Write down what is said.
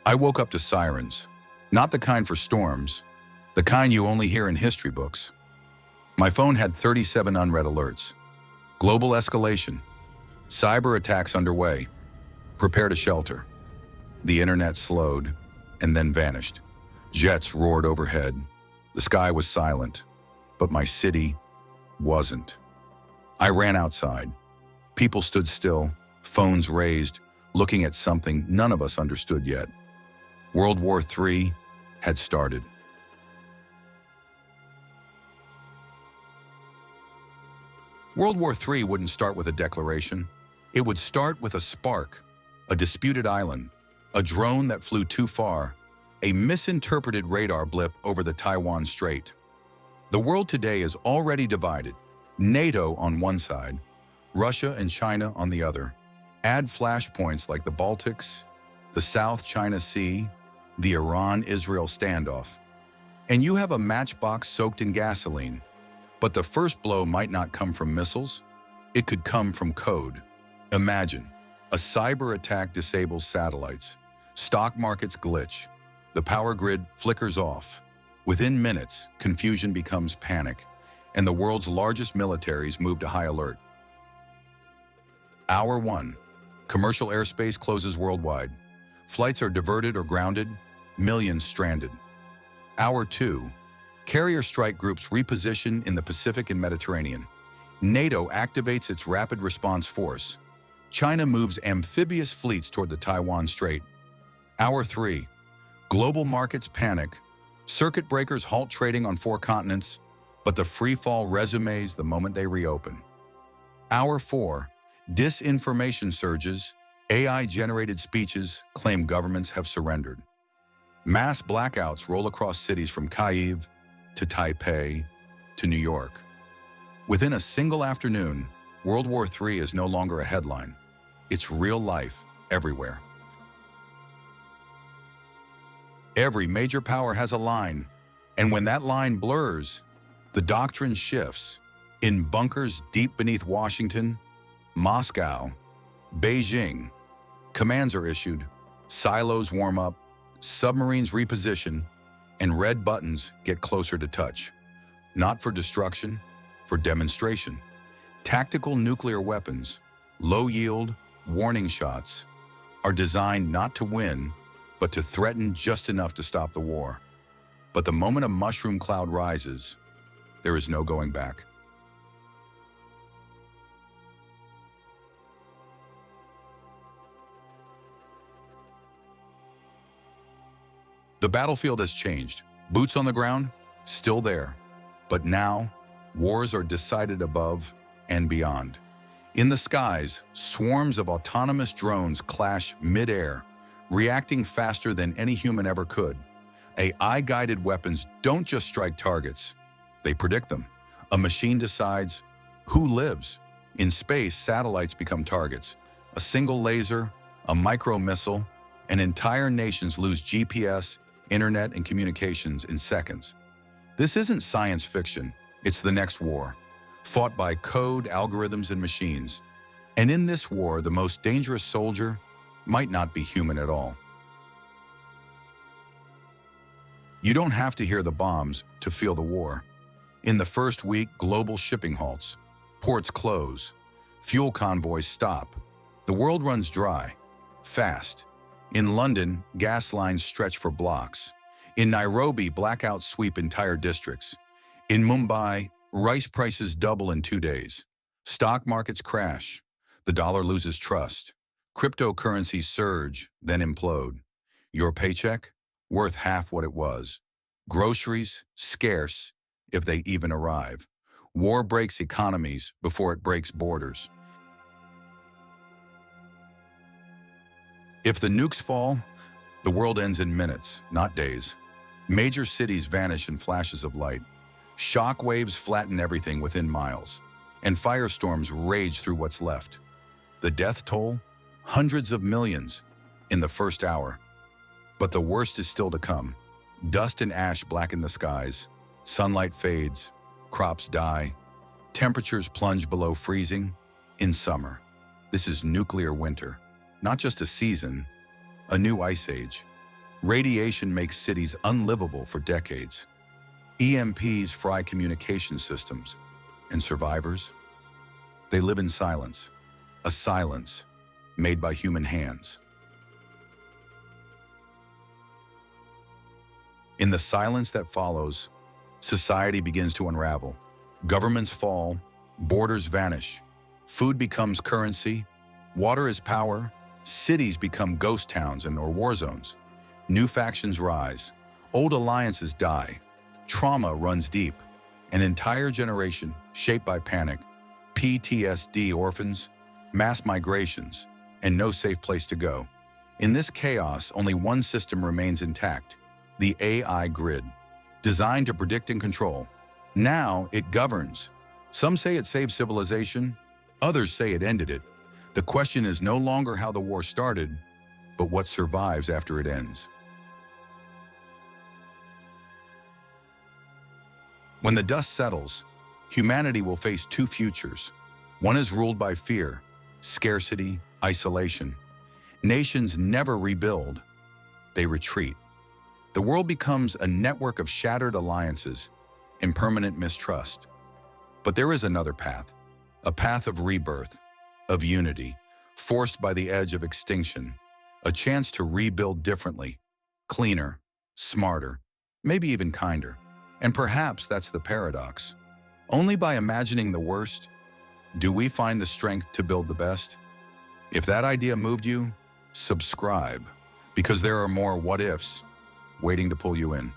I woke up to sirens. Not the kind for storms, the kind you only hear in history books. My phone had 37 unread alerts. Global escalation. Cyber attacks underway. Prepare to shelter. The internet slowed and then vanished. Jets roared overhead. The sky was silent, but my city wasn't. I ran outside. People stood still, phones raised, looking at something none of us understood yet. World War III had started. World War III wouldn't start with a declaration. It would start with a spark, a disputed island, a drone that flew too far, a misinterpreted radar blip over the Taiwan Strait. The world today is already divided. NATO on one side, Russia and China on the other. Add flashpoints like the Baltics, the South China Sea, the Iran-Israel standoff, and you have a matchbox soaked in gasoline. But the first blow might not come from missiles. It could come from code. Imagine, a cyber attack disables satellites. Stock markets glitch. The power grid flickers off. Within minutes, confusion becomes panic, and the world's largest militaries move to high alert. Hour 1. Commercial airspace closes worldwide. Flights are diverted or grounded, millions stranded. Hour 2. Carrier strike groups reposition in the Pacific and Mediterranean. NATO activates its rapid response force. China moves amphibious fleets toward the Taiwan Strait. Hour 3. Global markets panic. Circuit breakers halt trading on 4 continents, but the free fall resumes the moment they reopen. Hour 4. Disinformation surges. AI-generated speeches claim governments have surrendered. Mass blackouts roll across cities from Kyiv to Taipei to New York. Within a single afternoon, World War III is no longer a headline. It's real life everywhere. Every major power has a line, and when that line blurs, the doctrine shifts. In bunkers deep beneath Washington, Moscow, Beijing, commands are issued, silos warm up, submarines reposition, and red buttons get closer to touch. Not for destruction, for demonstration. Tactical nuclear weapons, low-yield, warning shots, are designed not to win, but to threaten just enough to stop the war. But the moment a mushroom cloud rises, there is no going back. The battlefield has changed. Boots on the ground, still there. But now, wars are decided above and beyond. In the skies, swarms of autonomous drones clash mid-air, reacting faster than any human ever could. AI-guided weapons don't just strike targets, they predict them. A machine decides who lives. In space, satellites become targets. A single laser, a micro-missile, and entire nations lose GPS, internet, and communications in seconds. This isn't science fiction, it's the next war, fought by code, algorithms, and machines. And in this war, the most dangerous soldier might not be human at all. You don't have to hear the bombs to feel the war. In the first week, global shipping halts, ports close, fuel convoys stop. The world runs dry, fast. In London, gas lines stretch for blocks. In Nairobi, blackouts sweep entire districts. In Mumbai, rice prices double in 2 days. Stock markets crash. The dollar loses trust. Cryptocurrencies surge, then implode. Your paycheck? Worth half what it was. Groceries? Scarce, if they even arrive. War breaks economies before it breaks borders. If the nukes fall, the world ends in minutes, not days. Major cities vanish in flashes of light. Shock waves flatten everything within miles, and firestorms rage through what's left. The death toll? Hundreds of millions in the first hour. But the worst is still to come. Dust and ash blacken the skies. Sunlight fades. Crops die. Temperatures plunge below freezing. In summer, this is nuclear winter. Not just a season, a new ice age. Radiation makes cities unlivable for decades. EMPs fry communication systems. And survivors? They live in silence. A silence made by human hands. In the silence that follows, society begins to unravel. Governments fall, borders vanish, food becomes currency, water is power, cities become ghost towns or war zones. New factions rise, old alliances die, trauma runs deep. An entire generation shaped by panic, PTSD orphans, mass migrations, and no safe place to go. In this chaos, only one system remains intact, the AI grid, designed to predict and control. Now it governs. Some say it saved civilization, others say it ended it. The question is no longer how the war started, but what survives after it ends. When the dust settles, humanity will face two futures. One is ruled by fear, scarcity, isolation. Nations never rebuild, they retreat. The world becomes a network of shattered alliances, impermanent mistrust. But there is another path, a path of rebirth, of unity, forced by the edge of extinction, a chance to rebuild differently, cleaner, smarter, maybe even kinder. And perhaps that's the paradox. Only by imagining the worst do we find the strength to build the best. If that idea moved you, subscribe, because there are more what-ifs waiting to pull you in.